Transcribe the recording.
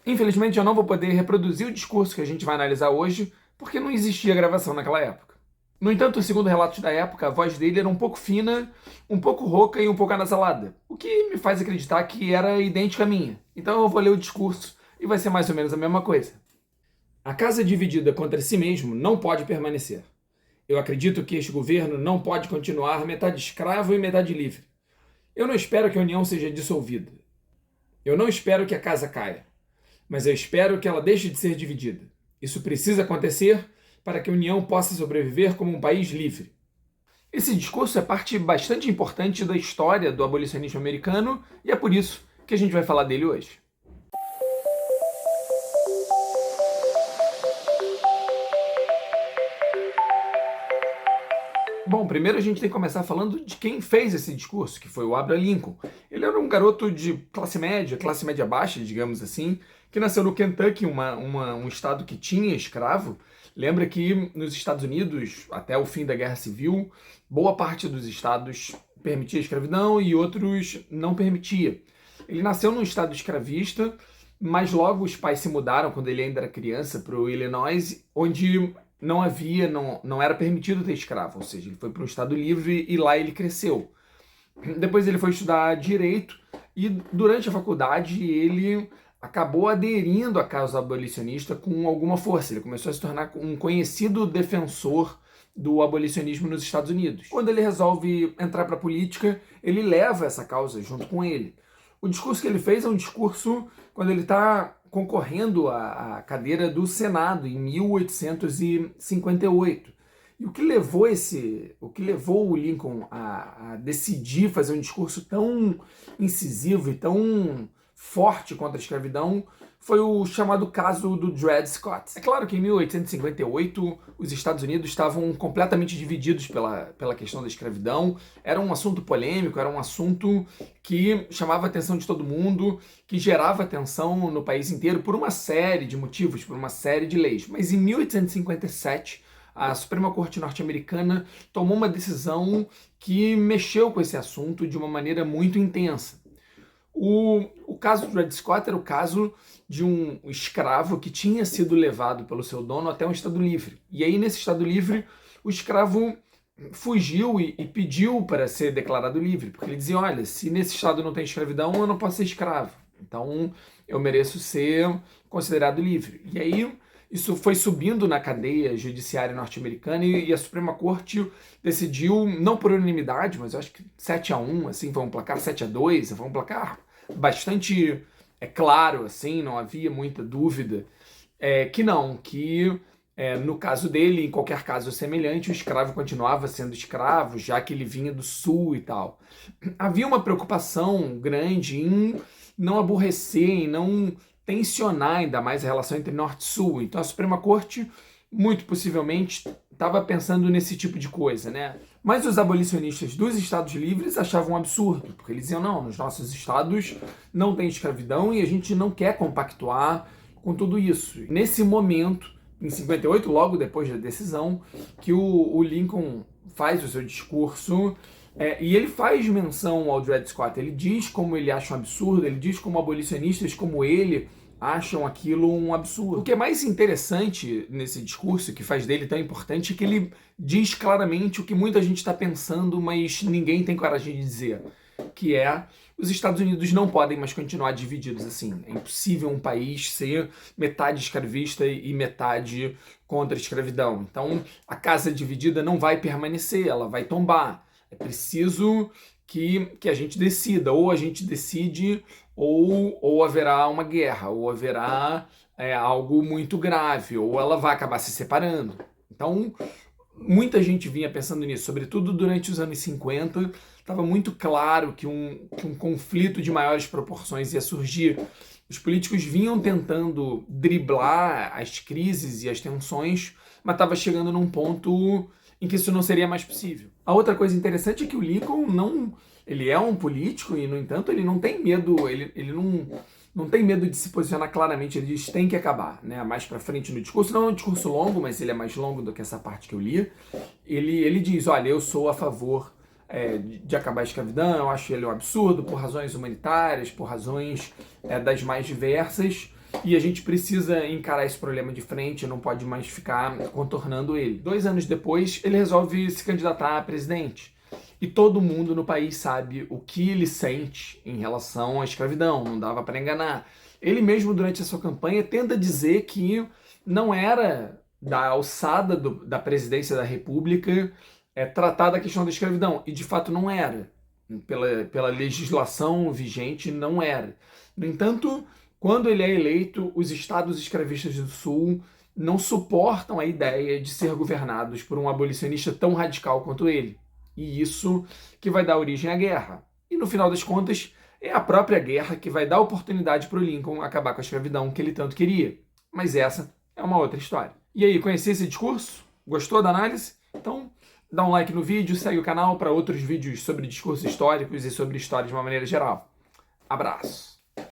Infelizmente, eu não vou poder reproduzir o discurso que a gente vai analisar hoje, porque não existia gravação naquela época. No entanto, segundo relatos da época, a voz dele era um pouco fina, um pouco rouca e um pouco anasalada, o que me faz acreditar que era idêntica à minha. Então eu vou ler o discurso e vai ser mais ou menos a mesma coisa. A casa dividida contra si mesmo não pode permanecer. Eu acredito que este governo não pode continuar metade escravo e metade livre. Eu não espero que a União seja dissolvida. Eu não espero que a casa caia. Mas eu espero que ela deixe de ser dividida. Isso precisa acontecer para que a União possa sobreviver como um país livre. Esse discurso é parte bastante importante da história do abolicionismo americano e é por isso que a gente vai falar dele hoje. Bom, primeiro a gente tem que começar falando de quem fez esse discurso, que foi o Abraham Lincoln. Ele era um garoto de classe média baixa, digamos assim, que nasceu no Kentucky, um estado que tinha escravo. Lembra que nos Estados Unidos, até o fim da Guerra Civil, boa parte dos estados permitia escravidão e outros não permitia. Ele nasceu num estado escravista, mas logo os pais se mudaram, quando ele ainda era criança, para o Illinois, onde não era permitido ter escravo, ou seja, ele foi para um estado livre e lá ele cresceu. Depois ele foi estudar direito e durante a faculdade ele acabou aderindo à causa abolicionista com alguma força. Ele começou a se tornar um conhecido defensor do abolicionismo nos Estados Unidos. Quando ele resolve entrar para a política, ele leva essa causa junto com ele. O discurso que ele fez é um discurso quando ele está concorrendo à cadeira do Senado em 1858. E o que levou o Lincoln a decidir fazer um discurso tão incisivo e tão forte contra a escravidão foi o chamado caso do Dred Scott. É claro que em 1858 os Estados Unidos estavam completamente divididos pela questão da escravidão. Era um assunto polêmico, era um assunto que chamava a atenção de todo mundo, que gerava atenção no país inteiro por uma série de motivos, por uma série de leis. Mas em 1857, a Suprema Corte norte-americana tomou uma decisão que mexeu com esse assunto de uma maneira muito intensa. O caso do Dred Scott era o caso de um escravo que tinha sido levado pelo seu dono até um estado livre. E aí, nesse estado livre, o escravo fugiu e pediu para ser declarado livre, porque ele dizia, olha, se nesse estado não tem escravidão, eu não posso ser escravo. Então, eu mereço ser considerado livre. E aí, isso foi subindo na cadeia judiciária norte-americana e a Suprema Corte decidiu, não por unanimidade, mas eu acho que 7-1, assim, foi um placar 7-2, foi um placar bastante claro, assim, não havia muita dúvida, que no caso dele, em qualquer caso semelhante, o escravo continuava sendo escravo, já que ele vinha do sul e tal. Havia uma preocupação grande em não aborrecer, em não tensionar ainda mais a relação entre norte e sul. Então a Suprema Corte, muito possivelmente, estava pensando nesse tipo de coisa, né? Mas os abolicionistas dos estados livres achavam um absurdo, porque eles diziam, não, nos nossos estados não tem escravidão e a gente não quer compactuar com tudo isso. Nesse momento, em 58, logo depois da decisão, que o Lincoln faz o seu discurso, e ele faz menção ao Dred Scott. Ele diz como ele acha um absurdo, ele diz como abolicionistas como ele acham aquilo um absurdo. O que é mais interessante nesse discurso, que faz dele tão importante, é que ele diz claramente o que muita gente está pensando, mas ninguém tem coragem de dizer, que é: os Estados Unidos não podem mais continuar divididos assim. É impossível um país ser metade escravista e metade contra a escravidão. Então, a casa dividida não vai permanecer, ela vai tombar. É preciso que a gente decida, ou a gente decide, ou haverá uma guerra, ou haverá algo muito grave, ou ela vai acabar se separando. Então, muita gente vinha pensando nisso, sobretudo durante os anos 50, estava muito claro que um conflito de maiores proporções ia surgir. Os políticos vinham tentando driblar as crises e as tensões, mas estava chegando num ponto em que isso não seria mais possível. A outra coisa interessante é que o Lincoln ele é um político e, no entanto, ele não tem medo, ele não tem medo de se posicionar claramente. Ele diz tem que acabar, né? Mais pra frente no discurso, não é um discurso longo, mas ele é mais longo do que essa parte que eu li. Ele diz, olha, eu sou a favor de acabar a escravidão, eu acho ele um absurdo por razões humanitárias, por razões das mais diversas, e a gente precisa encarar esse problema de frente, não pode mais ficar contornando ele. 2 anos depois, ele resolve se candidatar a presidente. E todo mundo no país sabe o que ele sente em relação à escravidão, não dava para enganar. Ele mesmo, durante a sua campanha, tenta dizer que não era da alçada da presidência da República tratar da questão da escravidão, e de fato não era. Pela legislação vigente, não era. No entanto, quando ele é eleito, os estados escravistas do Sul não suportam a ideia de ser governados por um abolicionista tão radical quanto ele. E isso que vai dar origem à guerra. E no final das contas, é a própria guerra que vai dar oportunidade para o Lincoln acabar com a escravidão que ele tanto queria. Mas essa é uma outra história. E aí, conheceu esse discurso? Gostou da análise? Então, dá um like no vídeo, segue o canal para outros vídeos sobre discursos históricos e sobre história de uma maneira geral. Abraço!